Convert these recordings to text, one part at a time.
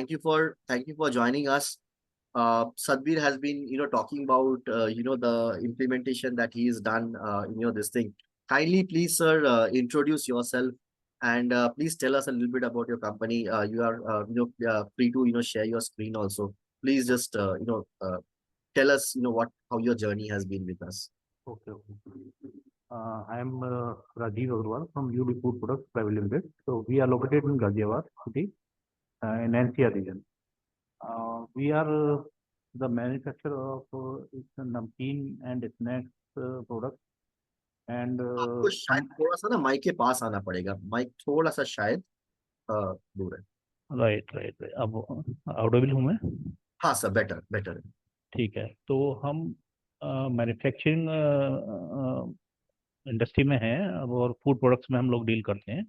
thank you for joining us. Sadhbir has been, talking about, the implementation that he has done, this thing. Kindly, please, sir, introduce yourself and please tell us a little bit about your company. You are, free to, share your screen also. Please just, tell us, how your journey has been with us. Okay, okay. I am Rajiv Agarwal from UB Food Products Private Limited. So we are located in Ghaziabad city in NCR region. We are the manufacturer of namkeen and snacks products and आपको शायद थोड़ा सा ना mic के पास आना पड़ेगा, mic थोड़ा सा शायद दूर है। Right right. अब ऑडिबल हूँ मैं? हाँ सर, बेटर बेटर। ठीक है। तो हम मैन्युफैक्चरिंग इंडस्ट्री में हैं और फूड प्रोडक्ट्स में हम लोग डील करते हैं।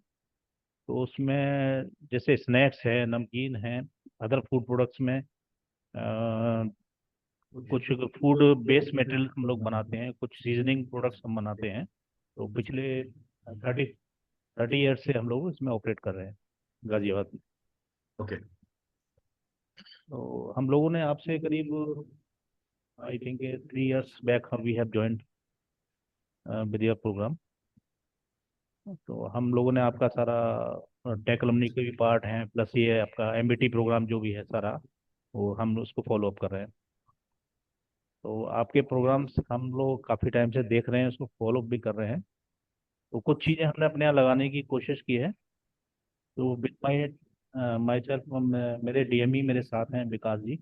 तो उसमें जैसे स्नैक्स है, नमकीन है, अदर फूड प्रोडक्ट्स में कुछ फूड बेस्ड मटेरियल हम लोग बनाते हैं, कुछ सीजनिंग प्रोडक्ट्स हम बनाते हैं। तो पिछले 30 ईयर से हम लोग इसमें ऑपरेट कर रहे हैं गाजियाबाद में। ओके। तो हम लोगों ने आपसे करीब I think 3 years back we have joined with your programme. तो हम लोगों ने आपका सारा टेक अलमनी के भी पार्ट हैं, प्लस ये आपका एमबीटी प्रोग्राम जो भी है सारा, वो हम उसको फॉलो अप कर रहे हैं। तो आपके प्रोग्राम्स हम लोग काफ़ी टाइम से देख रहे हैं, उसको फॉलो अप भी कर रहे हैं। तो कुछ चीज़ें हमने अपने यहाँ लगाने की कोशिश की है। तो विद माई सेल्फ, मेरे डीएमई मेरे साथ हैं विकास जी।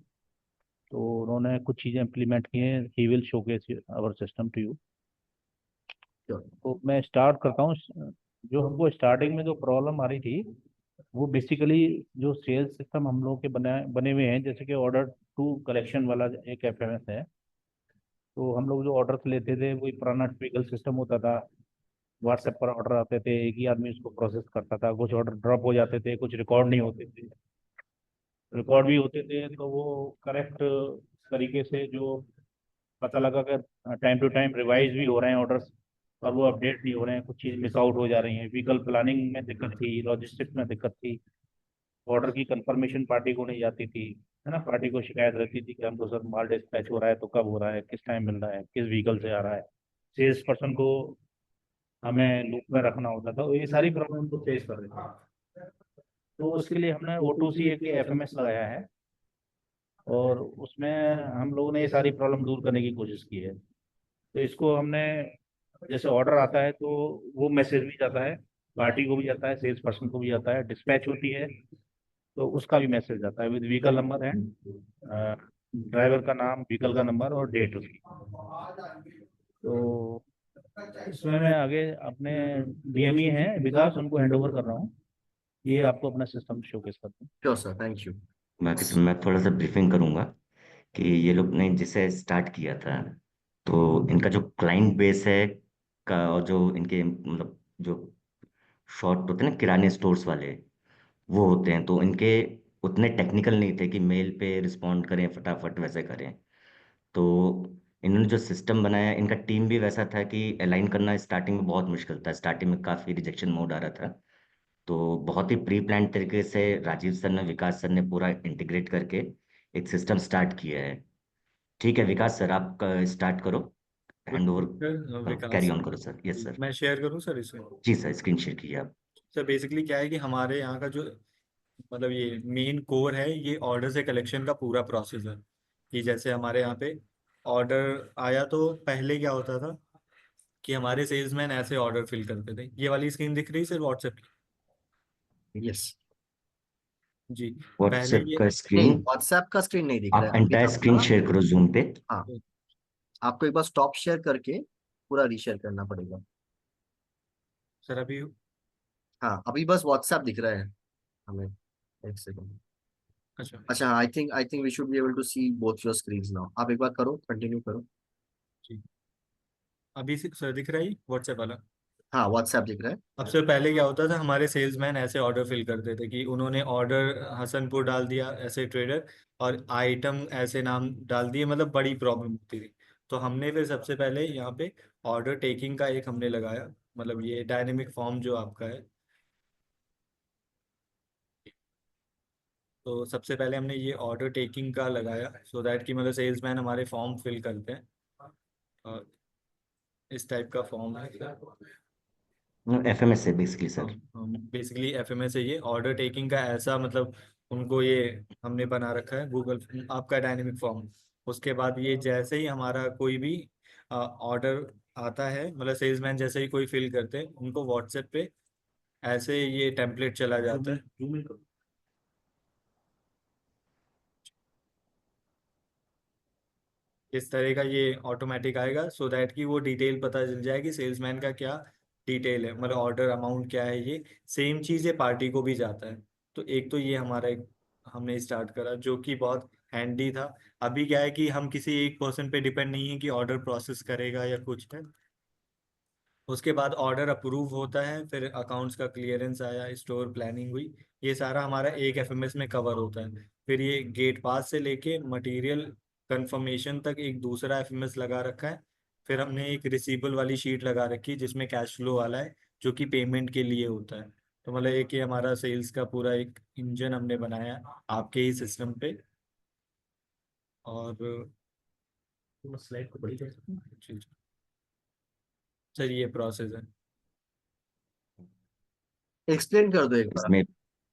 तो उन्होंने कुछ चीज़ें इम्प्लीमेंट की हैं। He will showcase our system to you. तो मैं स्टार्ट करता हूँ। जो हमको स्टार्टिंग में जो प्रॉब्लम आ रही थी, वो बेसिकली जो सेल्स सिस्टम हम लोग के बने हुए हैं, जैसे कि ऑर्डर टू कलेक्शन वाला एक एफएमएस है। तो हम लोग जो ऑर्डर्स लेते थे वही पुराना टिपिकल सिस्टम होता था। व्हाट्सएप पर ऑर्डर आते थे, एक ही आदमी उसको प्रोसेस करता था। कुछ ऑर्डर ड्रॉप हो जाते थे, कुछ रिकॉर्ड नहीं होते थे, रिकॉर्ड भी होते थे तो वो करेक्ट तरीके से जो पता लगा कि टाइम टू टाइम रिवाइज भी हो रहे हैं ऑर्डर्स और वो अपडेट नहीं हो रहे हैं, कुछ चीज़ मिस आउट हो जा रही हैं। व्हीकल प्लानिंग में दिक्कत थी, लॉजिस्टिक्स में दिक्कत थी, ऑर्डर की कंफर्मेशन पार्टी को नहीं जाती थी, है ना। पार्टी को शिकायत रहती थी कि हमको सर माल डिस्पैच हो रहा है तो कब हो रहा है, किस टाइम मिल रहा है, किस व्हीकल से आ रहा है। सेल्स पर्सन को हमें लूप में रखना होता था। तो ये सारी प्रॉब्लम को फेस कर रहे थे। तो उसके लिए हमने O2C एक एफएमएस लगाया है और उसमें हम लोगों ने ये सारी प्रॉब्लम दूर करने की कोशिश की है। तो इसको हमने, जैसे ऑर्डर आता है तो वो मैसेज भी जाता है, पार्टी को भी जाता है, सेल्स पर्सन को भी जाता है। डिस्पैच होती है तो उसका भी मैसेज जाता है with vehicle number and driver का नाम, व्हीकल का नंबर और डेट उसकी। तो इसमें मैं आगे अपने डीएमई हैं विकास, उनको हैंड ओवर कर रहा हूँ। ये आपको अपना सिस्टम शोकेस करते हैं। Sure sir, thank you. बाकी तो मैं थोड़ा सा ब्रीफिंग करूंगा कि ये लोग ने जिसे स्टार्ट किया था, तो इनका जो क्लाइंट बेस है का, और जो इनके मतलब जो शॉप होते हैं ना किराने स्टोर्स वाले, वो होते हैं, तो इनके उतने टेक्निकल नहीं थे कि मेल पे रिस्पॉन्ड करें फटाफट वैसे करें। तो इन्होंने जो सिस्टम बनाया, इनका टीम भी वैसा था कि अलाइन करना स्टार्टिंग में बहुत मुश्किल था। स्टार्टिंग में काफ़ी रिजेक्शन मोड आ रहा था। तो बहुत ही प्री प्लान तरीके से राजीव सर ने, विकास सर ने पूरा इंटीग्रेट करके एक सिस्टम स्टार्ट किया है। ठीक है विकास सर, आप स्टार्ट करो, हैंड ओवर करो, विकास कैरी ऑन करो सर। Yes sir. मैं शेयर करूं सर इसमें? जी सर, स्क्रीन शेयर कीजिए आप। सर बेसिकली क्या है कि हमारे यहाँ का जो मतलब ये मेन कोर है, ये ऑर्डर से कलेक्शन का पूरा प्रोसेस है। कि जैसे हमारे यहाँ पे ऑर्डर आया तो पहले क्या होता था कि हमारे सेल्समैन ऐसे ऑर्डर फिल करते थे। ये वाली स्क्रीन दिख रही है सर व्हाट्सएप की? यस। जी। पहले व्हाट्सएप ये का नहीं, स्क्रीन, व्हाट्सएप का स्क्रीन नहीं दिख रहा आप है अभी एंटायर तक स्क्रीन ना। शेयर करो जूम पे। हाँ, आपको एक बार स्टॉप शेयर करके पूरा रीशेयर करना पड़ेगा। सर अभी हाँ, अभी बस व्हाट्सएप दिख रहा है हमें। एक सेकंड। अच्छा अच्छा, I think we should be able to see both your screens now. आप एक बार करो, कंटिन्यू करो। जी। अभी सर दिख रहा है व्हाट्सएप वाला? हाँ, व्हाट्सएप दिख रहा है। अब से पहले क्या होता था, हमारे सेल्समैन ऐसे ऑर्डर फिल करते थे कि उन्होंने ऑर्डर हसनपुर डाल दिया ऐसे ट्रेडर, और आइटम ऐसे नाम डाल दिए, मतलब बड़ी प्रॉब्लम होती थी। तो हमने फिर सबसे पहले यहाँ पे ऑर्डर टेकिंग का एक हमने लगाया, मतलब ये डायनेमिक फॉर्म जो आपका है। तो सबसे पहले हमने ये ऑर्डर टेकिंग का लगाया, सो दैट कि मतलब सेल्समैन हमारे फॉर्म फिल करते हैं। और इस टाइप का फॉर्म है। एफएमएस है बेसिकली सर। बेसिकली एफएमएस है ये। ऑर्डर टेकिंग का ऐसा मतलब उनको ये हमने बना रखा है गूगल आपका डायनेमिक फॉर्म। उसके बाद ये जैसे ही हमारा कोई भी ऑर्डर आता है, मतलब सेल्समैन जैसे ही कोई फिल करते हैं, उनको व्हाट्सएप पे ऐसे ये टेम्पलेट चला जाता है। इस तरह का ये ऑटोमेटिक आएगा, सो दैट कि वो डिटेल पता चल जाए कि सेल्समैन का क्या डिटेल है, मतलब ऑर्डर अमाउंट क्या है। ये सेम चीज़ ये पार्टी को भी जाता है। तो एक तो ये हमारा एक हमने स्टार्ट करा जो कि बहुत हैंडी था। अभी क्या है कि हम किसी एक पर्सन पे डिपेंड नहीं है कि ऑर्डर प्रोसेस करेगा या कुछ है। उसके बाद ऑर्डर अप्रूव होता है, फिर अकाउंट्स का क्लियरेंस आया, स्टोर प्लानिंग हुई, ये सारा हमारा एक एफएमएस में कवर होता है। फिर ये गेट पास से लेके मटेरियल कंफर्मेशन तक एक दूसरा एफएमएस लगा रखा है। फिर हमने एक रिसीवेबल वाली शीट लगा रखी है जिसमें कैश फ्लो वाला है, जो कि पेमेंट के लिए होता है। तो मतलब एक ये हमारा सेल्स का पूरा एक इंजन हमने बनाया है आपके ही सिस्टम पे। और स्लाइड को बड़ी कर सकते हैं? जी सर, ये प्रोसेस है। एक्सप्लेन कर दो एक बार। इसमें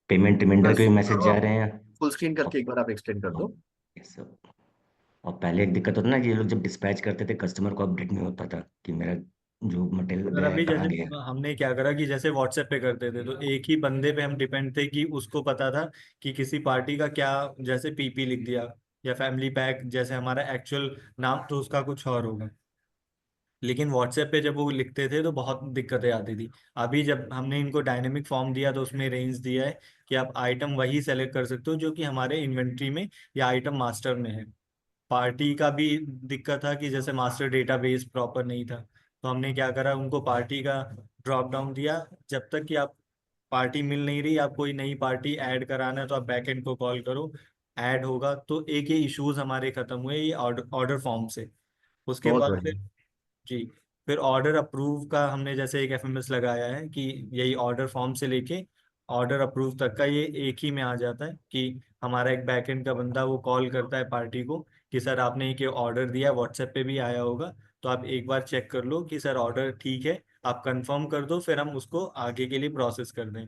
पेमेंट रिमाइंडर के भी मैसेज जा रहे हैं। फुल स्क्रीन करके एक बार आप एक्सप्लेन कर दो। Yes sir. और पहले एक दिक्कत होता ना कि ये लोग जब डिस्पैच करते थे कस्टमर को अपडेट नहीं होता था कि मेरा जो मटेरियल अगर गया है अभी कहाँ जैसे गया। हमने क्या करा कि जैसे व्हाट्सएप पे करते थे, तो एक ही बंदे पे हम डिपेंड थे कि उसको पता था कि किसी पार्टी का क्या, जैसे पीपी लिख दिया या फैमिली पैक, जैसे हमारा एक्चुअल नाम तो उसका कुछ और होगा। लेकिन व्हाट्सएप पे जब वो लिखते थे तो बहुत दिक्कतें आती थी। अभी जब हमने इनको डायनेमिक फॉर्म दिया तो उसमें रेंज दिया है कि आप आइटम वही सेलेक्ट कर सकते हो जो कि हमारे इन्वेंट्री में या आइटम मास्टर में है। पार्टी का भी दिक्कत था कि जैसे मास्टर डेटाबेस प्रॉपर नहीं था, तो हमने क्या करा, उनको पार्टी का ड्रॉप डाउन दिया। जब तक कि आप पार्टी मिल नहीं रही, आप कोई नई पार्टी ऐड कराना है तो आप बैकएंड को कॉल करो, ऐड होगा। तो एक ये इश्यूज हमारे खत्म हुए ये ऑर्डर ऑर्डर फॉर्म से। उसके बहुत बाद फिर बढ़िया। जी, फिर ऑर्डर अप्रूव का हमने जैसे एक एफएमएस लगाया है कि यही ऑर्डर फॉर्म से लेके ऑर्डर अप्रूव तक का ये एक ही में आ जाता है। कि हमारा एक बैकएंड का बंदा वो कॉल करता है पार्टी को कि सर आपने एक ऑर्डर दिया, व्हाट्सएप पे भी आया होगा, तो आप एक बार चेक कर लो कि सर ऑर्डर ठीक है, आप कंफर्म कर दो, फिर हम उसको आगे के लिए प्रोसेस कर दें।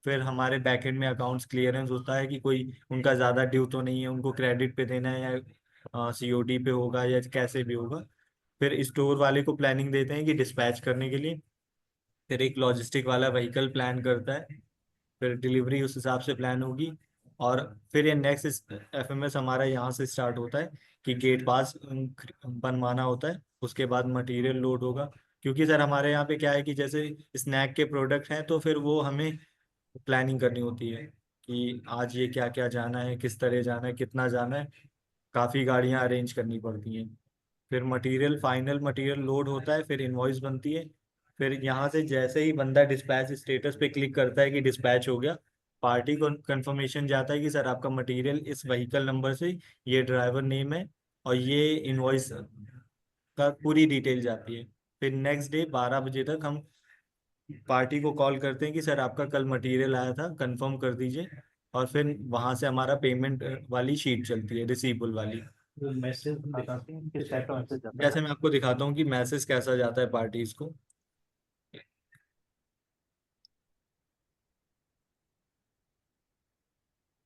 फिर हमारे बैकएंड में अकाउंट्स क्लियरेंस होता है कि कोई उनका ज़्यादा ड्यू तो नहीं है, उनको क्रेडिट पे देना है या सीओडी पे होगा या कैसे भी होगा। फिर स्टोर वाले को प्लानिंग देते हैं कि डिस्पैच करने के लिए। फिर एक लॉजिस्टिक वाला व्हीकल प्लान करता है, फिर डिलीवरी उस हिसाब से प्लान होगी। और फिर ये नेक्स्ट एफएमएस हमारा यहाँ से स्टार्ट होता है कि गेट पास बनवाना होता है। उसके बाद मटेरियल लोड होगा, क्योंकि सर हमारे यहाँ पे क्या है कि जैसे स्नैक के प्रोडक्ट हैं तो फिर वो हमें प्लानिंग करनी होती है कि आज ये क्या क्या जाना है, किस तरह जाना है, कितना जाना है, काफ़ी गाड़ियाँ अरेंज करनी पड़ती हैं। फिर मटेरियल फाइनल मटेरियल लोड होता है, फिर इनवॉइस बनती है। फिर यहाँ से जैसे ही बंदा डिस्पैच स्टेटस पे क्लिक करता है कि डिस्पैच हो गया, पार्टी को कंफर्मेशन जाता है कि सर आपका मटेरियल इस व्हीकल नंबर से, ये ड्राइवर नेम है और ये इनवॉइस का पूरी डिटेल जाती है। फिर नेक्स्ट डे 12 बजे तक हम पार्टी को कॉल करते हैं कि सर आपका कल मटेरियल आया था, कंफर्म कर दीजिए। और फिर वहां से हमारा पेमेंट वाली शीट चलती है, रिसीवेबल वाली। वो मैसेज बताते हैं किस टाइप का मैसेज जाता जैसे है। मैं आपको दिखाता हूँ कि मैसेज कैसा जाता है पार्टीज को।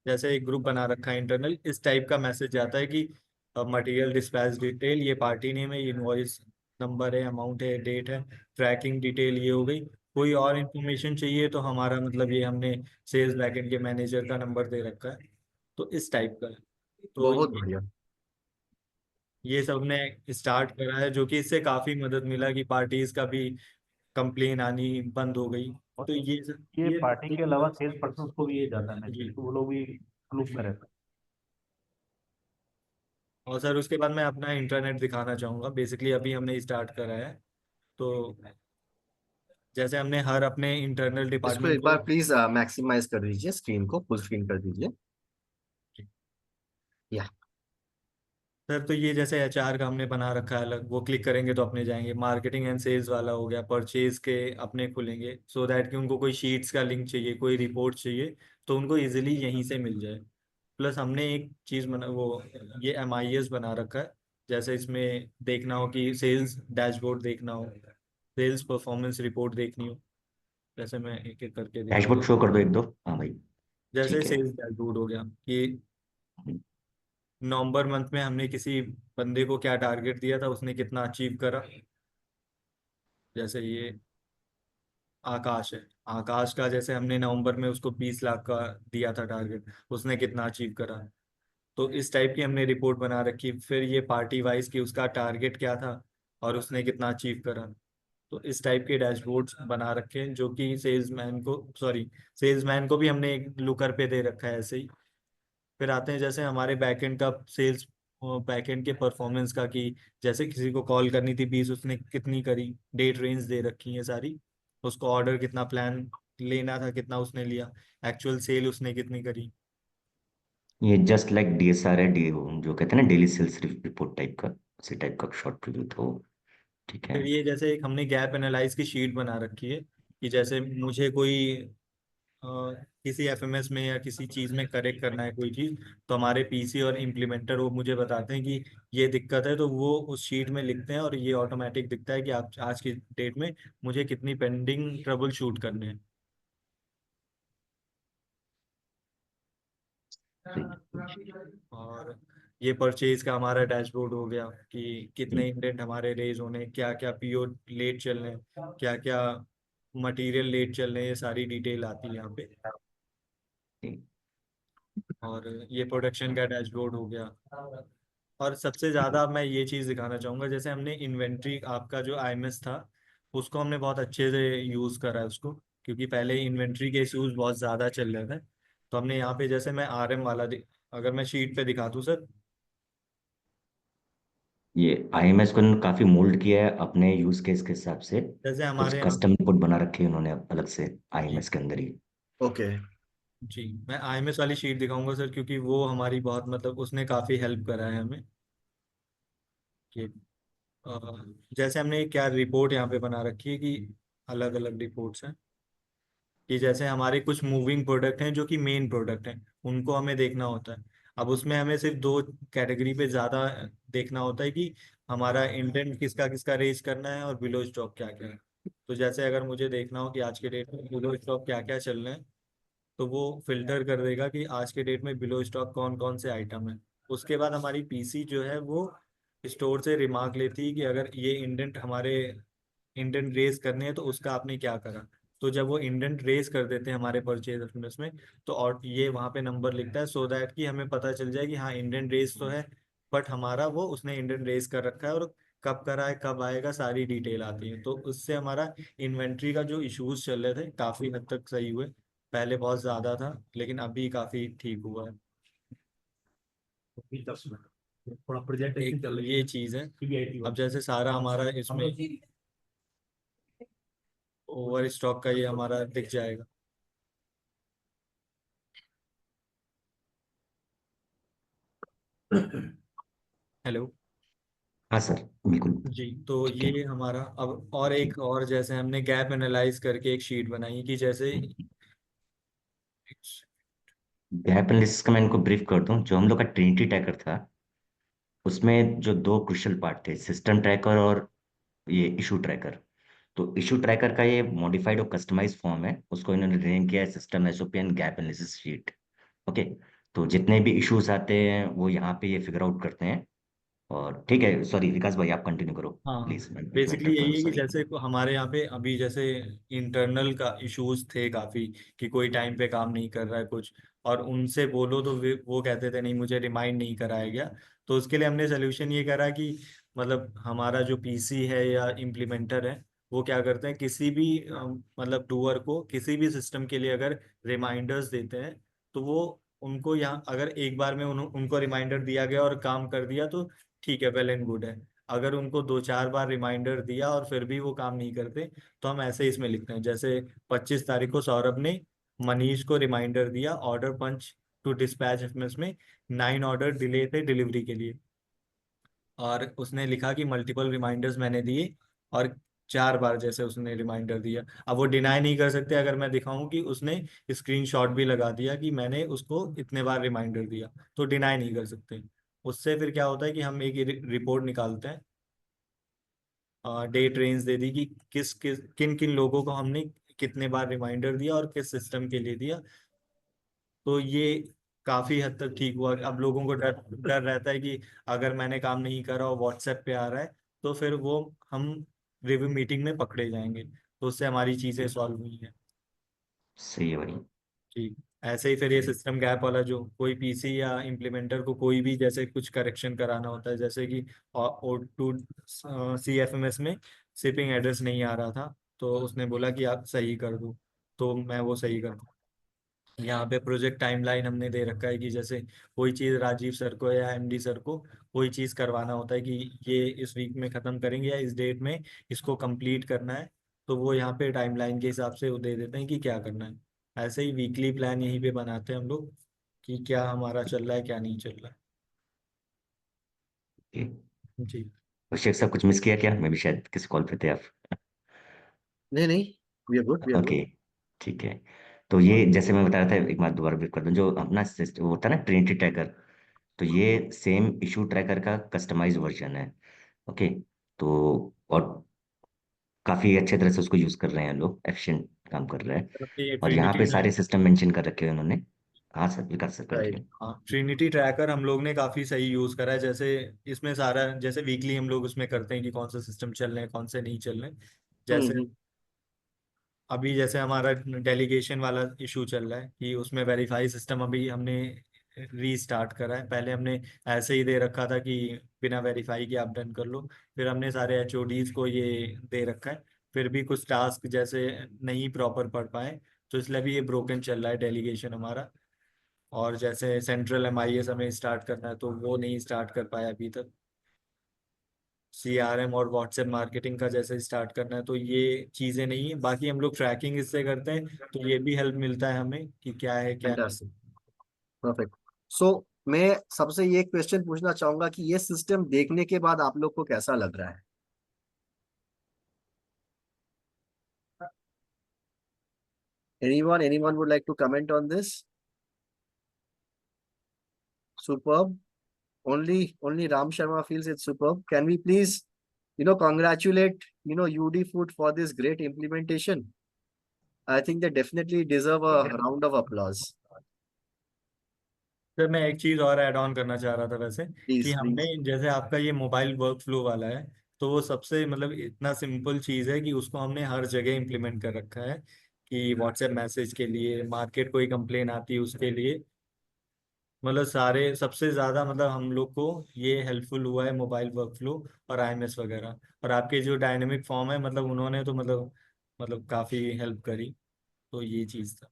जैसे एक ग्रुप बना रखा है इंटरनल, इस टाइप का मैसेज जाता है कि मटेरियल डिस्पैच डिटेल, ये पार्टी नेम है, ये इनवॉइस नंबर है, अमाउंट है, डेट है, ट्रैकिंग डिटेल ये हो गई। कोई और इन्फॉर्मेशन चाहिए तो हमारा मतलब ये हमने सेल्स बैकएंड के मैनेजर का नंबर दे रखा है। तो इस टाइप का है। तो बहुत बढ़िया। ये सब ने स्टार्ट करा है, जो कि इससे काफी मदद मिला कि पार्टीज का भी कंप्लेन आनी बंद हो गई। और तो ये ये पार्टी के अलावा सेल्स पर्सन को भी ये जाता है जी। मैसेज, तो वो लोग भी ग्रुप में रहते और सर उसके बाद मैं अपना इंटरनेट दिखाना चाहूँगा। बेसिकली अभी हमने स्टार्ट करा है, तो जैसे हमने हर अपने इंटरनल इसको डिपार्टमेंट एक को। बार प्लीज मैक्सिमाइज कर दीजिए, स्क्रीन को फुल स्क्रीन कर दीजिए। या सर तो ये जैसे एचआर का हमने बना रखा है अलग, वो क्लिक करेंगे तो अपने जाएंगे। मार्केटिंग एंड सेल्स वाला हो गया, परचेज के अपने खुलेंगे, सो दैट कि उनको कोई शीट्स का लिंक चाहिए, कोई रिपोर्ट चाहिए तो उनको इजीली यहीं से मिल जाए। प्लस हमने एक चीज़ बना, वो ये MIS बना रखा है। जैसे इसमें देखना हो कि सेल्स डैशबोर्ड देखना हो, सेल्स परफॉर्मेंस रिपोर्ट देखनी हो, जैसे मैं एक एक करके दिखा डैशबोर्ड दूँ। शो कर दो एक दो, हाँ भाई। जैसे ठीक है। सेल्स डैशबोर्ड हो गया कि नवंबर मंथ में हमने किसी बंदे को क्या टारगेट दिया था, उसने कितना अचीव करा। जैसे ये आकाश है, आकाश का जैसे हमने नवंबर में उसको 20 लाख का दिया था टारगेट, उसने कितना अचीव करा। तो इस टाइप की हमने रिपोर्ट बना रखी। फिर ये पार्टी वाइज की उसका टारगेट क्या था और उसने कितना अचीव करा। तो इस टाइप के डैशबोर्ड्स बना रखे हैं, जो कि सेल्समैन को भी हमने एक लुकर पे दे रखा है ऐसे ही। फिर आते हैं जैसे हमारे बैकएंड का सेल्स, बैकएंड के परफॉर्मेंस का, कि जैसे किसी को कॉल करनी थी 20, उसने कितनी करी, डेट रेंज दे रखी है सारी। उसको ऑर्डर कितना प्लान लेना था, कितना उसने लिया, एक्चुअल सेल उसने कितनी करी। ये जस्ट लाइक DSR है, डी जो कहते हैं ना, डेली सेल्स रिपोर्ट टाइप का, उसी टाइप का शॉर्ट रिव्यू तो। ठीक है। फिर ये जैसे एक हमने गैप एनालाइज की शीट बना रखी है, कि जैसे मुझे कोई अ, किसी FMS में या किसी चीज़ में करेक्ट करना है कोई चीज़, तो हमारे PC और इम्प्लीमेंटर वो मुझे बताते हैं कि ये दिक्कत है, तो वो उस शीट में लिखते हैं और ये ऑटोमेटिक दिखता है कि आप आज की डेट में मुझे कितनी पेंडिंग ट्रबल शूट करने हैं। और ये परचेज का हमारा डैशबोर्ड हो गया, कि कितने इंडेंट हमारे रेज होने, क्या क्या PO लेट चल रहे हैं, क्या क्या मटेरियल लेट चल रहे हैं, ये सारी डिटेल आती है यहाँ पे। और ये प्रोडक्शन का डैशबोर्ड हो गया। और सबसे ज़्यादा मैं ये चीज़ दिखाना चाहूँगा, जैसे हमने इन्वेंट्री, आपका जो IMS था उसको हमने बहुत अच्छे से यूज़ करा है उसको, क्योंकि पहले इन्वेंट्री के इश्यूज बहुत ज़्यादा चल रहे थे। तो हमने यहाँ पे जैसे मैं RM वाला अगर मैं शीट पे दिखा दूँ सर। ये IMS को इन्होंने काफी मोल्ड किया है अपने यूज केस के हिसाब से। जैसे कुछ हमारे यहाँ, कस्टम रिपोर्ट बना रखी है उन्होंने अलग से जी IMS के अंदर ही। ओके। जी, मैं IMS वाली शीट दिखाऊंगा सर, क्योंकि वो हमारी बहुत, मतलब उसने काफ़ी हेल्प करा है हमें। कि जैसे हमने क्या रिपोर्ट यहाँ पे बना रखी है, कि अलग अलग रिपोर्ट्स हैं, कि जैसे हमारे कुछ मूविंग प्रोडक्ट हैं जो कि मेन प्रोडक्ट हैं, उनको हमें देखना होता है। अब उसमें हमें सिर्फ दो कैटेगरी पे ज़्यादा देखना होता है, कि हमारा इंटेंट किसका किसका रेज करना है और बिलो स्टॉक क्या क्या है। तो जैसे अगर मुझे देखना हो कि आज के डेट में बिलो स्टॉक क्या क्या चल रहे हैं, तो वो फिल्टर कर देगा कि आज के डेट में बिलो स्टॉक कौन कौन से आइटम है। उसके बाद हमारी PC जो है वो स्टोर से रिमार्क लेती है कि अगर ये इंडेंट हमारे इंडेंट रेज करने हैं तो उसका आपने क्या करा। तो जब वो इंडेंट रेज कर देते हैं हमारे परचेज एफएमएस में, तो और ये वहाँ पे नंबर लिखता है, सो दैट कि हमें पता चल जाए कि हाँ इंडेंट रेज तो है, बट हमारा वो उसने इंडेंट रेज कर रखा है, और कब करा है कब आएगा सारी डिटेल आती है। तो उससे हमारा इन्वेंट्री का जो इश्यूज चल रहे थे काफ़ी हद तक सही हुए। पहले बहुत ज़्यादा था, लेकिन अभी काफ़ी ठीक हुआ है। थोड़ा प्रोजेक्ट एक ये चीज़ है। अब जैसे सारा हमारा इसमें ओवर स्टॉक का ये हमारा दिख जाएगा। हेलो। हाँ सर, बिल्कुल। जी, तो ठीक है। ये हमारा अब, और एक और जैसे हमने गैप एनालाइज करके एक शीट बनाई, कि जैसे गैप एनालिसिस का मैं इनको ब्रीफ कर दूं, जो हम लोग का ट्रिनिटी ट्रैकर था उसमें जो दो क्रुशियल पार्ट थे, सिस्टम ट्रैकर और ये इशू ट्रैकर। तो इशू ट्रैकर का ये मॉडिफाइड और कस्टमाइज फॉर्म है, उसको इन्होंने रीनेम किया है system SOP and gap analysis sheet. Okay. तो जितने भी इश्यूज आते हैं वो यहाँ पे ये फिगर आउट करते हैं। और ठीक है, सॉरी विकास भाई, आप कंटिन्यू करो हाँ, प्लीज, मैं बीच में बेसिकली इंटरप्ट यही करूँ, है कि सॉरी। जैसे हमारे यहाँ पे अभी जैसे इंटरनल का इश्यूज थे काफ़ी, कि कोई टाइम पे काम नहीं कर रहा है कुछ, और उनसे बोलो तो वो कहते थे नहीं मुझे रिमाइंड नहीं कराया गया। तो उसके लिए हमने सोल्यूशन ये करा कि मतलब हमारा जो PC है या इम्प्लीमेंटर है, वो क्या करते हैं, किसी भी मतलब डूअर को किसी भी सिस्टम के लिए अगर रिमाइंडर्स देते हैं, तो वो उनको यहाँ अगर एक बार में उनको रिमाइंडर दिया गया और काम कर दिया तो ठीक है, वेल एंड गुड है। अगर उनको 2-4 बार रिमाइंडर दिया और फिर भी वो काम नहीं करते, तो हम ऐसे इसमें लिखते हैं, जैसे 25 तारीख को सौरभ ने मनीष को रिमाइंडर दिया order punch to dispatch FMS में, 9 ऑर्डर डिले थे डिलीवरी के लिए, और उसने लिखा कि मल्टीपल रिमाइंडर्स मैंने दिए, और 4 बार जैसे उसने रिमाइंडर दिया। अब वो डिनाई नहीं कर सकते अगर मैं दिखाऊं कि उसने स्क्रीनशॉट भी लगा दिया कि मैंने उसको इतने बार रिमाइंडर दिया, तो डिनाई नहीं कर सकते। उससे फिर क्या होता है कि हम एक रिपोर्ट निकालते हैं, डेट रेंज दे दी कि किस किस किन किन लोगों को हमने कितने बार रिमाइंडर दिया और किस सिस्टम के लिए दिया। तो ये काफी हद तक ठीक हुआ। अब लोगों को डर डर रहता है कि अगर मैंने काम नहीं करा और व्हाट्सएप पे आ रहा है तो फिर वो हम रिव्यू मीटिंग में पकड़े जाएंगे, तो उससे हमारी चीजें सॉल्व हुई हैं। सही है भाई। ठीक। ऐसे ही फिर ये सिस्टम गैप वाला, जो कोई पीसी या इम्प्लीमेंटर को कोई भी जैसे कुछ करेक्शन कराना होता है, जैसे कि ओ टू CFMS में शिपिंग एड्रेस नहीं आ रहा था, तो उसने बोला कि आप सही कर दो, तो मैं वो सही कर दूँ। यहाँ पे प्रोजेक्ट टाइमलाइन हमने दे रखा है कि जैसे कोई चीज़ राजीव सर को या MD सर को कोई चीज़ करवाना होता है कि ये इस वीक में ख़त्म करेंगे या इस डेट में इसको कंप्लीट करना है, तो वो यहाँ पे टाइमलाइन के हिसाब से वो दे देते हैं कि क्या करना है। ऐसे ही वीकली प्लान यहीं पे बनाते हैं हम लोग कि क्या हमारा चल रहा है क्या नहीं चल रहा ओके। है। जी। अभिषेक साहब कुछ मिस किया क्या? मैं भी शायद किसी कॉल पे थे आप। नहीं नहीं, we are good, we are good. Okay, ठीक है। तो ये जैसे मैं बता रहा था, एक बात दोबारा ब्रीफ कर दूं, जो अपना सिस्टम वो होता है ना ट्रिनिटी ट्रैकर, तो ये सेम इशू ट्रैकर का कस्टमाइज वर्जन है। ओके। तो और काफी अच्छे तरह से उसको यूज कर रहे हैं लोग, एफिशिएंट काम कर रहे हैं। ये और यहाँ ट्रिनिटी पे सारे सिस्टम मेंशन कर रखे हैं उन्होंने। हाँ सर, विकास सर राइट। कंटिन्यू। हाँ, ट्रिनिटी ट्रैकर हम लोग ने काफी सही यूज करा है। जैसे इसमें सारा जैसे वीकली हम लोग उसमें करते हैं कि कौन सा सिस्टम चल रहे हैं कौन से नहीं चल रहे हैं। जैसे हम्म। अभी जैसे हमारा डेलीगेशन वाला इशू चल रहा है कि उसमें वेरीफाई सिस्टम अभी हमने रीस्टार्ट करा है। पहले हमने ऐसे ही दे रखा था कि बिना वेरीफाई के आप डन कर लो। फिर हमने सारे HODs को ये दे रखा है। फिर भी कुछ टास्क जैसे नहीं प्रॉपर पढ़ पाए, तो इसलिए भी ये ब्रोकन चल रहा है डेलीगेशन हमारा। और जैसे सेंट्रल MIS हमें स्टार्ट करना है तो वो नहीं स्टार्ट कर पाया अभी तक। CRM और व्हाट्सएप मार्केटिंग का जैसे स्टार्ट करना है, तो ये चीज़ें नहीं है। बाकी हम लोग ट्रैकिंग इससे करते हैं, तो ये भी हेल्प मिलता है हमें कि क्या है क्या नहीं। Fantastic, perfect. सो मैं सबसे ये क्वेश्चन पूछना चाहूंगा कि ये सिस्टम देखने के बाद आप लोग को कैसा लग रहा है? Anyone would like to comment on this? Superb. Only Ram Sharma feels it's superb. Can we please, congratulate, UD Food for this great implementation? I think they definitely deserve a round of applause. Sir मैं एक चीज़ और add on करना चाह रहा था वैसे, कि Please, हमने please. जैसे आपका ये मोबाइल वर्क फ्लो वाला है, तो वो सबसे मतलब इतना सिंपल चीज़ है कि उसको हमने हर जगह इम्प्लीमेंट कर रखा है कि व्हाट्सएप मैसेज के लिए, मार्केट कोई कंप्लेन आती है उसके लिए, मतलब सारे सबसे ज्यादा मतलब हम लोग को ये हेल्पफुल हुआ है मोबाइल वर्कफ्लो और IMS वगैरह। और आपके जो डायनेमिक फॉर्म है, मतलब उन्होंने तो मतलब काफी हेल्प करी। तो ये चीज था।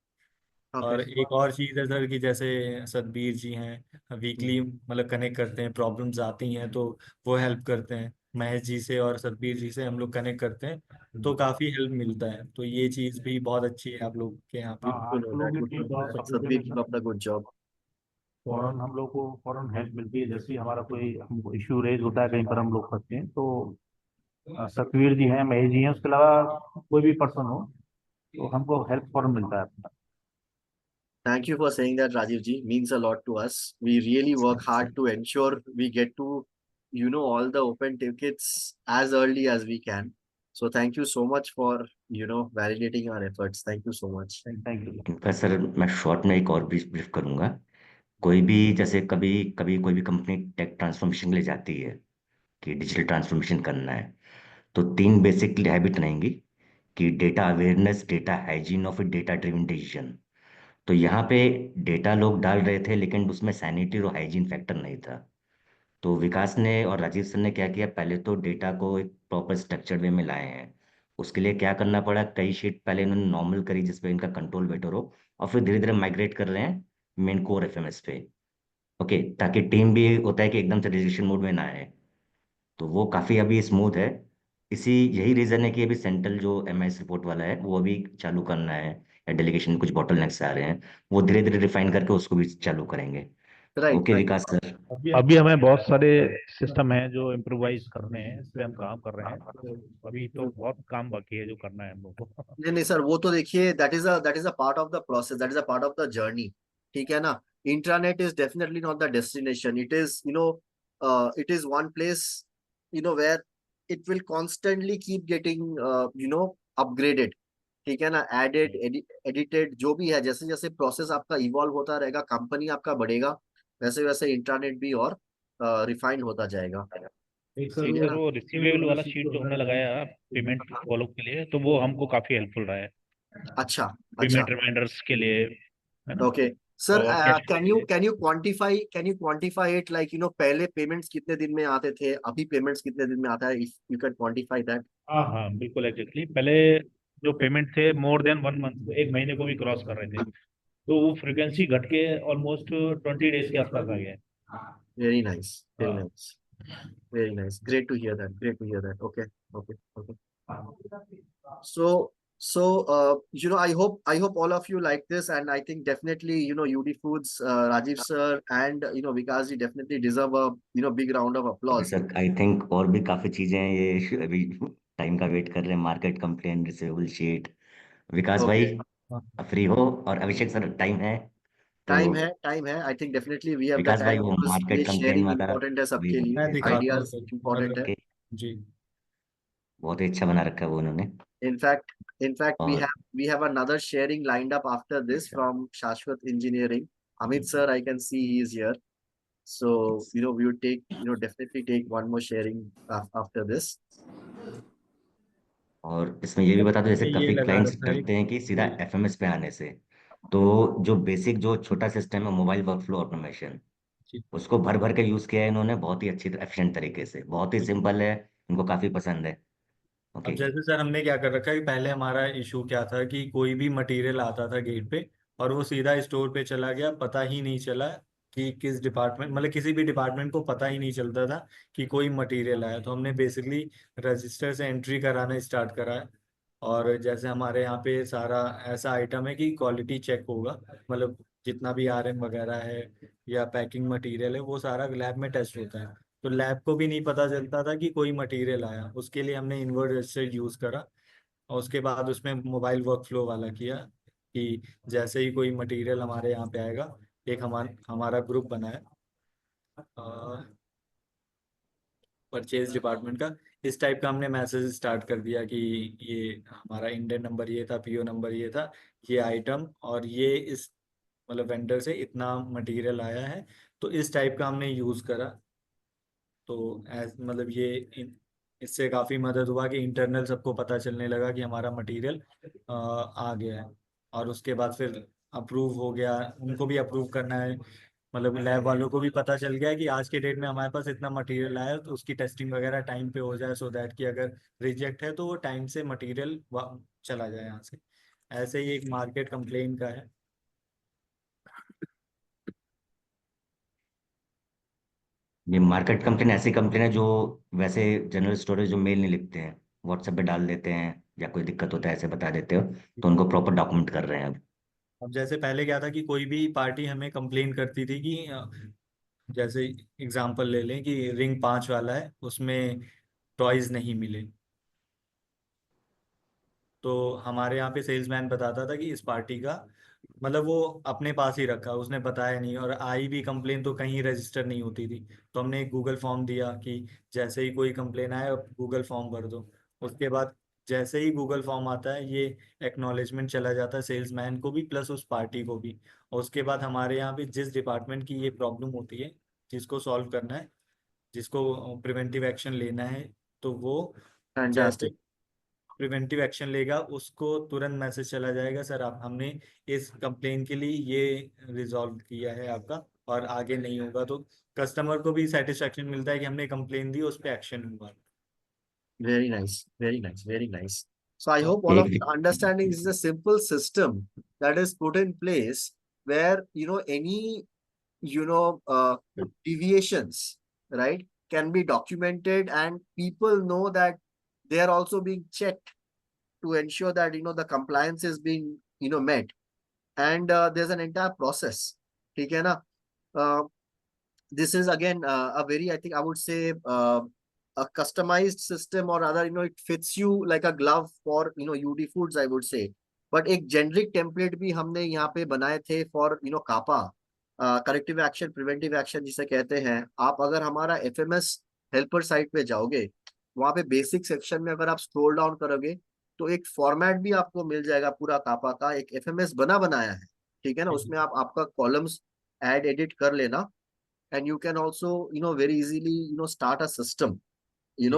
Okay. और एक और चीज है सर कि जैसे सतबीर जी हैं, वीकली मतलब कनेक्ट करते हैं, प्रॉब्लम्स आती हैं तो वो हेल्प करते हैं। महेश जी से और सतबीर जी से हम लोग कनेक्ट करते हैं तो काफी हेल्प मिलता है। तो ये चीज भी बहुत अच्छी है आप लोग के यहाँ पे। हाँ, Good to आप know लोगों that. की Good to टीम know बहुत that. सपोर्टिव Sadhbir, है keep sir. up the good job. फौरन हम लोग को फौरन हेल्प मिलती है, जैसे ही हमारा कोई इशू रेज होता है कहीं पर हम लोग फंसते हैं, तो सतवीर जी हैं, महेश जी हैं, उसके अलावा कोई भी पर्सन हो तो हमको हेल्प फौरन मिलता है अपना। Thank you for saying that, Rajiv ji. Means a lot to us. We really work hard to ensure we get to, all the open tickets as early as we can. So thank you so much for, validating our efforts. Thank you so much. Thank you. इनका sir मैं short में एक और brief brief करूंगा। कोई भी जैसे कभी कभी कोई भी कंपनी टेक ट्रांसफॉर्मेशन के लिए जाती है कि डिजिटल ट्रांसफॉर्मेशन करना है, तो 3 बेसिक हैबिट रहेंगी कि डेटा अवेयरनेस, डेटा हाइजीन और फिर डेटा ड्रिवन डिसीजन। तो यहाँ पे डेटा लोग डाल रहे थे लेकिन उसमें सैनिटी और हाइजीन फैक्टर नहीं था। तो विकास ने और राजीव सर ने क्या किया, पहले तो डेटा को एक प्रॉपर स्ट्रक्चर्ड वे में लाए हैं। उसके लिए क्या करना पड़ा, कई शीट पहले इन्होंने नॉर्मल करी जिसपे इनका कंट्रोल बेटर हो, और फिर धीरे धीरे माइग्रेट कर रहे हैं मेन कोर FMS पे। ओके, ताकि टीम भी होता है कि एकदम से रजिस्ट्रेशन मोड में ना आए। तो वो काफ़ी अभी स्मूथ है। इसी यही रीज़न है कि अभी सेंट्रल जो MIS रिपोर्ट वाला है वो अभी चालू करना है, या डेलीगेशन में कुछ बॉटल नेक्स आ रहे हैं, वो धीरे धीरे रिफाइन करके उसको भी चालू करेंगे। Right okay right. Vikas sir. अभी हमें बहुत सारे सिस्टम हैं जो इम्प्रोवाइज करने हैं, इस पे हम काम कर रहे हैं, तो अभी तो बहुत काम बाकी है जो करना है हम लोग को। नहीं नहीं सर, वो तो देखिए that is a part of the process, that is a part of the journey. ठीक है ना। Intranet is definitely not the destination, it is it is one place where it will constantly keep getting upgraded. ठीक है ना, added edited जो भी है, जैसे जैसे प्रोसेस आपका इवॉल्व होता रहेगा, कंपनी आपका बढ़ेगा, वैसे वैसे इंट्रानेट भी और रिफाइंड होता जाएगा। एक ठीक है सर ना। वो रिसीवेबल वाला शीट जो हमने लगाया पेमेंट फॉलो के लिए, तो वो हमको काफी हेल्पफुल रहा है अच्छा अच्छा। पेमेंट रिमाइंडर्स के लिए, है ना। ओके सर, और cash can you quantify it, like पहले पेमेंट्स कितने दिन में आते थे, अभी पेमेंट्स कितने दिन में आता है, if you can quantify that. हाँ हाँ बिल्कुल एग्जैक्टली, पहले जो पेमेंट थे मोर देन 1 मंथ, 1 महीने को भी क्रॉस कर रहे थे, तो वो फ्रिक्वेंसी घट के ऑलमोस्ट 20 डेज के आसपास आ गया है। वेरी नाइस, वेरी हाँ। Nice, very nice, great to hear that, great to hear that. Okay okay okay. So I hope all of you like this, and I think definitely UD Foods, Rajiv sir and Vikas ji definitely deserve a big round of applause. Sir I think और भी काफी चीजें हैं, ये अभी time का wait कर रहे हैं, मार्केट कंप्लेन, रिसीवेबल शीट। विकास भाई Okay, फ्री हो, और अभिषेक सर टाइम है तो टाइम है, I think definitely we have the विकास भाई time वो because ये मार्केट कंप्लेन sharing वाला important है भी सबके मैं लिए, दिखाता हूँ ideas सर, important है। अगर ओके, जी। बहुत ही अच्छा बना रखा है वो उन्होंने। In fact, we और have another sharing lined up after this from Shashwat Engineering. Amit sir, I can see he is here. So, we would definitely take one more sharing after this. और इसमें ये भी बता दो, जैसे ये काफी लगा क्लाइंट्स रखा है डरते हैं कि सीधा जी। एफएमएस पे आने से, तो जो बेसिक जो छोटा सिस्टम है मोबाइल वर्कफ्लो ऑटोमेशन, जी। उसको भर भर के यूज किया है इन्होंने बहुत ही अच्छी एफिशिएंट तरीके से, बहुत ही सिंपल है, इनको काफी पसंद है। अब ओके। जैसे सर हमने क्या कर रखा है कि पहले हमारा इशू क्या था कि कोई भी मटेरियल आता था गेट पे और वो सीधा स्टोर पे चला गया, पता ही नहीं चला कि किस डिपार्टमेंट, मतलब किसी भी डिपार्टमेंट को पता ही नहीं चलता था कि कोई मटेरियल आया। तो हमने बेसिकली रजिस्टर से एंट्री कराना स्टार्ट करा है। और जैसे हमारे यहाँ पे सारा ऐसा आइटम है कि क्वालिटी चेक होगा, मतलब जितना भी आरएम वगैरह है या पैकिंग मटेरियल है वो सारा लैब में टेस्ट होता है। तो लैब को भी नहीं पता चलता था कि कोई मटेरियल आया, उसके लिए हमने इनवर्ट रजिस्टर यूज करा। और उसके बाद उसमें मोबाइल वर्कफ्लो वाला किया कि जैसे ही कोई मटेरियल हमारे यहाँ पे आएगा, एक हमारा ग्रुप बना है परचेज डिपार्टमेंट का, इस टाइप का हमने मैसेज स्टार्ट कर दिया कि ये हमारा इंडियन नंबर ये था, पीओ नंबर ये था, ये आइटम और ये इस मतलब वेंडर से इतना मटेरियल आया है। तो इस टाइप का हमने यूज़ करा। तो मतलब ये इससे काफ़ी मदद हुआ कि इंटरनल सबको पता चलने लगा कि हमारा मटेरियल आ गया है। और उसके बाद फिर अप्रूव हो गया, उनको भी अप्रूव करना है, मतलब लैब वालों को भी पता चल गया है कि आज के डेट में हमारे पास इतना मटेरियल आया है, तो उसकी टेस्टिंग वगैरह टाइम पे हो जाए, सो दैट कि अगर रिजेक्ट है तो वो टाइम से मटेरियल चला जाए यहाँ से। ऐसे ही एक मार्केट कंप्लेन का है। ये मार्केट कंप्लेन ऐसी कंप्लेन है जो वैसे जनरल स्टोरेज जो मेल नहीं लिखते हैं, व्हाट्सएप पे डाल देते हैं, या कोई दिक्कत होता है ऐसे बता देते हो, तो उनको प्रॉपर डॉक्यूमेंट कर रहे हैं अब। अब जैसे पहले क्या था कि कोई भी पार्टी हमें कंप्लेन करती थी कि जैसे एग्जांपल ले लें कि रिंग 5 वाला है, उसमें टॉयज नहीं मिले। तो हमारे यहाँ पे सेल्समैन बताता था कि इस पार्टी का मतलब वो अपने पास ही रखा, उसने बताया नहीं, और आई भी कंप्लेन तो कहीं रजिस्टर नहीं होती थी। तो हमने एक गूगल फॉर्म दिया कि जैसे ही कोई कंप्लेन आए गूगल फॉर्म भर दो। उसके बाद जैसे ही गूगल फॉर्म आता है ये एक्नॉलेजमेंट चला जाता है सेल्समैन को भी प्लस उस पार्टी को भी। और उसके बाद हमारे यहाँ पे जिस डिपार्टमेंट की ये प्रॉब्लम होती है, जिसको सॉल्व करना है, जिसको प्रिवेंटिव एक्शन लेना है, तो वो जैसे फैंटास्टिक। प्रिवेंटिव एक्शन लेगा उसको तुरंत मैसेज चला जाएगा, सर आप हमने इस कंप्लेन के लिए ये रिजॉल्व किया है आपका और आगे नहीं होगा। तो कस्टमर को भी सेटिस्फेक्शन मिलता है कि हमने कंप्लेन दी, उस पर एक्शन हुआ। Very nice, very nice, very nice. So I तो hope all of एक you understanding this is a simple system that is put in place where any deviations, right, can be documented and people know that they are also being checked to ensure that the compliance is being met, and there's an entire process. ठीक है ना। this is again a very, I think I would say, a customized system, or rather, it fits you like a glove for UD Foods, I would say. But एक generic template भी हमने यहाँ पे बनाए थे for CAPA, corrective action, preventive action जिसे कहते हैं। आप अगर हमारा एफएमएस हेल्पर साइट पे जाओगे, वहाँ पे बेसिक सेक्शन में अगर आप स्क्रॉल डाउन करोगे, तो एक फॉर्मेट भी आपको मिल जाएगा पूरा कापा का, एक एफएमएस बनाया है, ठीक है ना। उसमें आप आपका कॉलम्स ऐड एडिट कर लेना, and you can also very easily start a system ji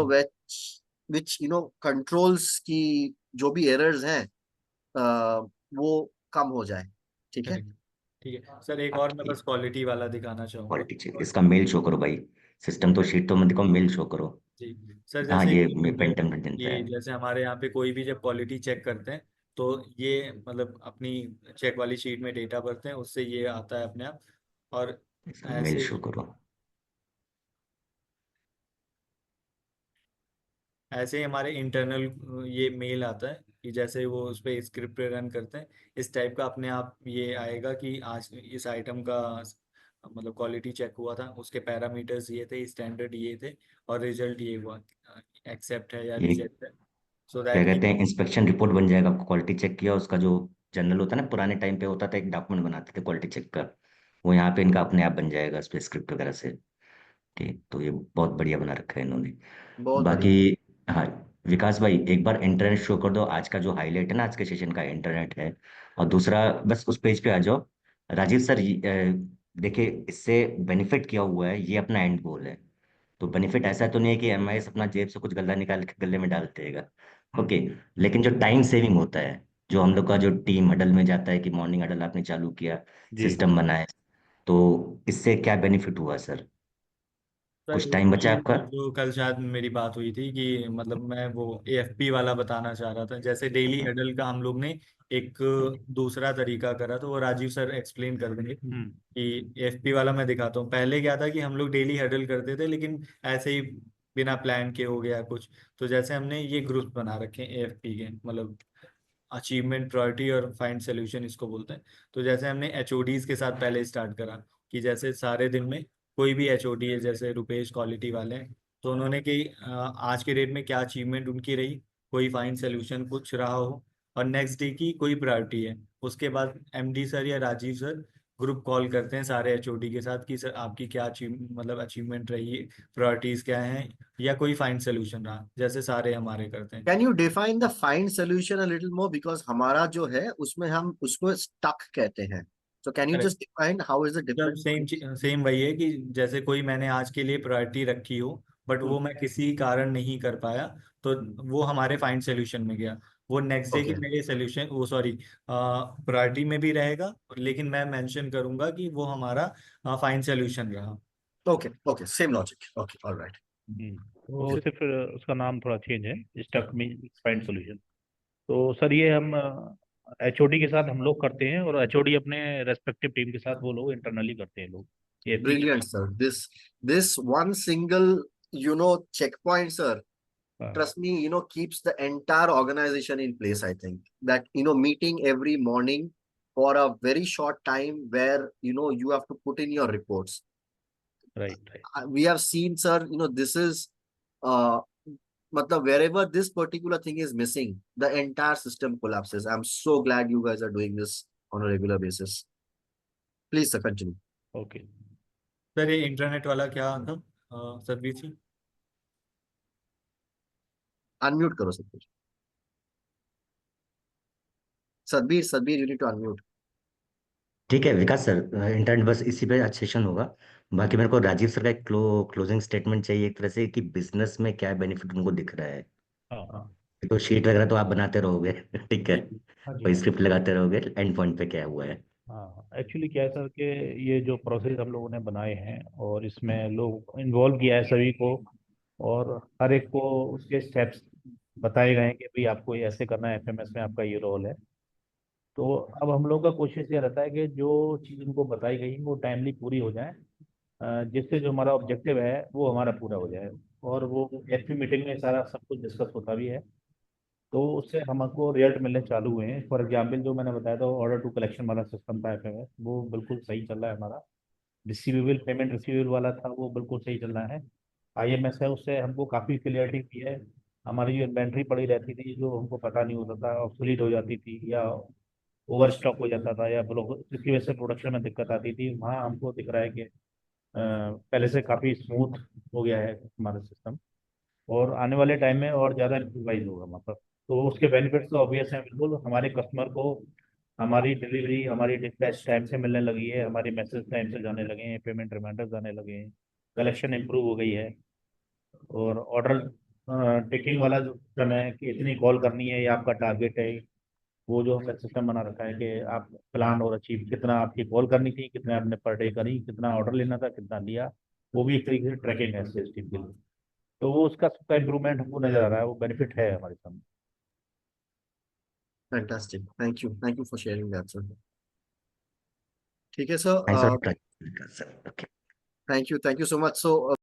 which controls की जो भी एरर्स हैं वो कम हो जाए, ठीक है। करेक्ट। ठीक है सर, एक और मैं बस क्वालिटी वाला दिखाना चाहूँगा। क्वालिटी चेक, इसका मेल शो करो भाई। सिस्टम तो शीट तो मत दिखाओ, मेल शो करो। जी सर, हाँ, जैसे ये कि पेन टेम्पलेट जनता ये है। जैसे हमारे यहाँ पे कोई भी जब क्वालिटी चेक करते हैं तो ये मतलब अपनी चेक वाली शीट में डेटा भरते हैं, उससे ये आता है अपने आप। और इसका मेल ऐसे शो करो। ऐसे ही हमारे इंटरनल ये मेल आता है कि जैसे वो उस पर स्क्रिप्ट रन करते हैं, इस टाइप का अपने आप ये आएगा कि आज इस आइटम का मतलब क्वालिटी चेक हुआ था, उसके पैरामीटर्स ये थे, स्टैंडर्ड ये थे, और रिजल्ट ये हुआ, एक्सेप्ट है या ये रिजेक्ट है, सो क्या दैट कि कहते हैं, इंस्पेक्शन रिपोर्ट बन जाएगा। क्वालिटी चेक किया उसका जो जनरल होता है ना, पुराने टाइम पे होता था, एक डॉक्यूमेंट बनाते थे क्वालिटी चेक का, वो यहाँ पे इनका अपने आप बन जाएगा, इस पे स्क्रिप्ट वगैरह से। ठीक, तो ये बहुत बढ़िया बना रखा है इन्होंने। बहुत बाकी, बढ़िया। हाँ, विकास भाई एक बार इंटरनेट शो कर दो, आज का जो हाईलाइट है ना आज के सेशन का, इंटरनेट है। और दूसरा, बस उस पेज पे आ जाओ। राजीव सर, देखिए इससे बेनिफिट क्या हुआ है, ये अपना एंड गोल है। तो बेनिफिट ऐसा तो नहीं है कि एमआईएस अपना जेब से कुछ गल्ला निकाल के गले में डाल देगा। ओके, लेकिन जो टाइम सेविंग होता है, जो हम लोग का जो टीम हडल में जाता है कि मॉर्निंग हडल आपने चालू किया, जी। सिस्टम बनाए, तो इससे क्या बेनिफिट हुआ सर? सर कुछ टाइम बचा इसकी आपका? जो कल शायद मेरी बात हुई थी कि मतलब मैं वो एएफपी वाला बताना चाह रहा था, जैसे डेली हडल का हम लोग ने एक दूसरा तरीका करा, तो वो राजीव सर एक्सप्लेन कर देंगे कि एएफपी वाला मैं दिखाता हूँ। पहले क्या था कि हम लोग डेली हडल करते थे, लेकिन ऐसे ही बिना प्लान के हो गया कुछ। तो जैसे हमने ये ग्रुप बना रखे हैं एएफपी के, मतलब अचीवमेंट, प्रायोरिटी और फाइंड सोल्यूशन इसको बोलते हैं। तो जैसे हमने एचओडीज के साथ पहले स्टार्ट करा कि जैसे सारे दिन में कोई भी एचओडी है, जैसे रुपेश क्वालिटी वाले हैं, तो उन्होंने कि आज के डेट में क्या अचीवमेंट उनकी रही, कोई फाइंड सोल्यूशन पूछ रहा हो, और नेक्स्ट डे की कोई प्रायोरिटी है। उसके बाद एमडी सर या राजीव सर ग्रुप कॉल करते हैं सारे एचओडी के साथ कि सर आपकी क्या मतलब अचीवमेंट रही है, प्रायोरिटीज क्या हैं, या कोई फाइंड सोल्यूशन रहा, जैसे सारे हमारे करते हैं। Can you define the find solution a little more, because हमारा जो है उसमें हम उसको स्टक कहते हैं। So can you just define how is the जब डिफरेंस? सेम वही है कि जैसे कोई मैंने आज के लिए प्रायोरिटी रखी हो, बट वो मैं किसी कारण नहीं कर पाया, तो वो हमारे फाइंड सोल्यूशन में गया। वो नेक्स्ट डे के ओके मेरे सोल्यूशन, वो सॉरी, प्रायोरिटी में भी रहेगा, लेकिन मैं मेंशन करूंगा कि वो हमारा फाइंड सोल्यूशन रहा। Okay okay, same logic, okay alright. तो सिर्फ उसका नाम थोड़ा चेंज है, स्टक में फाइंड सॉल्यूशन। तो सर ये हम एचओडी के साथ हम लोग करते हैं, और एचओडी अपने रेस्पेक्टिव टीम के साथ वो लोग इंटरनली करते हैं लोग एएफपी के Brilliant, साथ। sir. This one single, checkpoint, sir. हाँ, Trust me, keeps the entire organization in place. I think that meeting every morning for a very short time where you have to put in your reports. Right right. We have seen, sir. This is uh, matlab wherever this particular thing is missing, the entire system collapses. I'm so glad you guys are doing this on a regular basis. Please, sir, continue. Okay. Sir ये internet वाला क्या था, सदबीर जी? Unmute करो सब कुछ। Sadbir, you need to unmute. ठीक है विकास sir, internet बस इसी पे आज सेशन होगा। बाकी मेरे को राजीव सर का एक क्लोजिंग स्टेटमेंट चाहिए एक तरह से, कि बिजनेस में क्या बेनिफिट उनको दिख रहा है। हाँ हाँ। तो शीट वगैरह तो आप बनाते रहोगे ठीक है, हाँ जी, कोई हाँ। स्क्रिप्ट लगाते रहोगे, एंड पॉइंट पे क्या हुआ है। हाँ, एक्चुअली क्या है सर कि ये जो प्रोसेस हम लोगों ने बनाए हैं, और इसमें लोग इन्वॉल्व किया है सभी को, और हर एक को उसके स्टेप्स बताए गए हैं कि भाई आपको ये ऐसे करना है, एफएमएस में आपका ये रोल है। तो अब हम लोग का कोशिश ये रहता है कि जो चीज़ उनको बताई गई वो टाइमली पूरी हो जाए, जिससे जो हमारा ऑब्जेक्टिव है वो हमारा पूरा हो जाए। और वो एफपी मीटिंग में सारा सब कुछ डिस्कस होता भी है, तो उससे हमको रिजल्ट मिलने चालू हुए हैं। फॉर एग्जाम्पल जो मैंने बताया था ऑर्डर टू कलेक्शन वाला सिस्टम था एफएमएस, वो बिल्कुल सही चल रहा है हमारा। रिसीवेबल पेमेंट रिसीवेबल वाला था वो बिल्कुल सही चल रहा है। IMS है उससे हमको काफ़ी क्लियरिटी भी है। हमारी जो इन्वेंट्री पड़ी रहती थी जो हमको पता नहीं होता था, ऑब्सोलीट हो जाती थी या ओवर स्टॉक हो जाता था या जिसकी वजह से प्रोडक्शन में दिक्कत आती थी, वहाँ हमको दिख रहा है कि पहले से काफ़ी स्मूथ हो गया है हमारा सिस्टम, और आने वाले टाइम में और ज़्यादा इम्प्रूवाइज होगा मतलब। तो उसके बेनिफिट्स तो ऑब्वियस हैं बिल्कुल। हमारे कस्टमर को हमारी डिलीवरी, हमारी डिस्पैच टाइम से मिलने लगी है, हमारे मैसेज टाइम से जाने लगे हैं, पेमेंट रिमाइंडर्स आने लगे हैं, कलेक्शन इंप्रूव हो गई है। और ऑर्डर टेकिंग वाला जो सिस्टम है कि इतनी कॉल करनी है, ये आपका टारगेट है, वो जो हमने सिस्टम बना रखा है कि आप प्लान और अचीव कितना आपकी कॉल करनी थी, कितना आपने पर डे करी, कितना ऑर्डर लेना था, कितना लिया, वो भी एक तरीके से ट्रैकिंग है सेल्स टीम के लिए। तो वो उसका सबका इम्प्रूवमेंट हमको नजर आ रहा है, वो बेनिफिट है हमारे सामने। Fantastic, thank you for sharing that sir. ठीक है thanks sir, for sir. Okay. Thank you so much. So